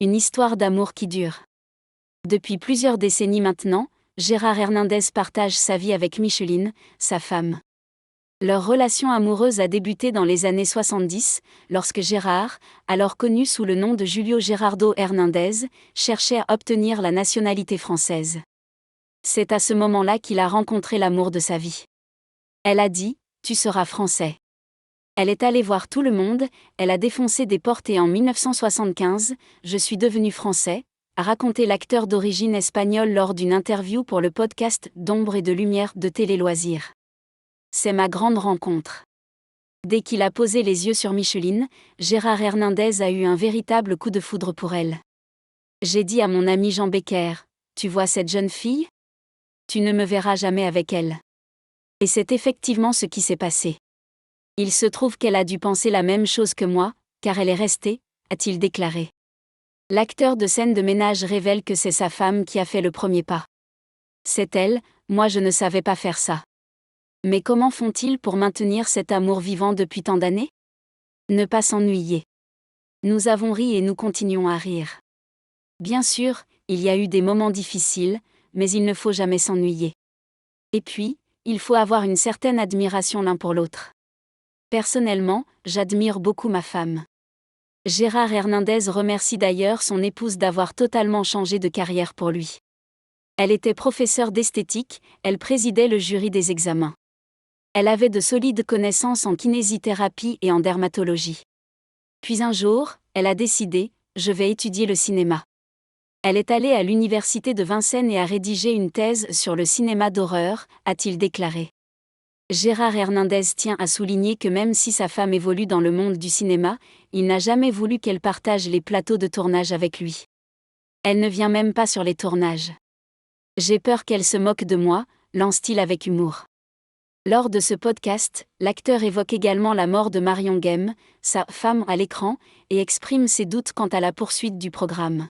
Une histoire d'amour qui dure. Depuis plusieurs décennies maintenant, Gérard Hernandez partage sa vie avec Micheline, sa femme. Leur relation amoureuse a débuté dans les années 70, lorsque Gérard, alors connu sous le nom de Julio Gerardo Hernandez, cherchait à obtenir la nationalité française. C'est à ce moment-là qu'il a rencontré l'amour de sa vie. Elle a dit « Tu seras français ». Elle est allée voir tout le monde, elle a défoncé des portes et en 1975, « Je suis devenu français », a raconté l'acteur d'origine espagnole lors d'une interview pour le podcast d'Ombre et de Lumière de Télé Loisirs. C'est ma grande rencontre. Dès qu'il a posé les yeux sur Micheline, Gérard Hernandez a eu un véritable coup de foudre pour elle. J'ai dit à mon ami Jean Becker, « Tu vois cette jeune fille ? Tu ne me verras jamais avec elle. » Et c'est effectivement ce qui s'est passé. Il se trouve qu'elle a dû penser la même chose que moi, car elle est restée, a-t-il déclaré. L'acteur de scène de ménage révèle que c'est sa femme qui a fait le premier pas. C'est elle, moi je ne savais pas faire ça. Mais comment font-ils pour maintenir cet amour vivant depuis tant d'années ? Ne pas s'ennuyer. Nous avons ri et nous continuons à rire. Bien sûr, il y a eu des moments difficiles, mais il ne faut jamais s'ennuyer. Et puis, il faut avoir une certaine admiration l'un pour l'autre. Personnellement, j'admire beaucoup ma femme. Gérard Hernandez remercie d'ailleurs son épouse d'avoir totalement changé de carrière pour lui. Elle était professeure d'esthétique, elle présidait le jury des examens. Elle avait de solides connaissances en kinésithérapie et en dermatologie. Puis un jour, elle a décidé « Je vais étudier le cinéma ». Elle est allée à l'université de Vincennes et a rédigé une thèse sur le cinéma d'horreur, a-t-il déclaré. Gérard Hernandez tient à souligner que même si sa femme évolue dans le monde du cinéma, il n'a jamais voulu qu'elle partage les plateaux de tournage avec lui. Elle ne vient même pas sur les tournages. J'ai peur qu'elle se moque de moi, lance-t-il avec humour. Lors de ce podcast, l'acteur évoque également la mort de Marion Guem, sa femme à l'écran, et exprime ses doutes quant à la poursuite du programme.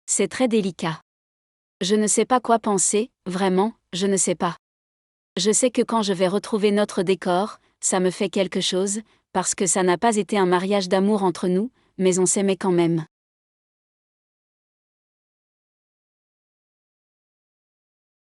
C'est très délicat. Je ne sais pas quoi penser, vraiment, je ne sais pas. Je sais que quand je vais retrouver notre décor, ça me fait quelque chose, parce que ça n'a pas été un mariage d'amour entre nous, mais on s'aimait quand même.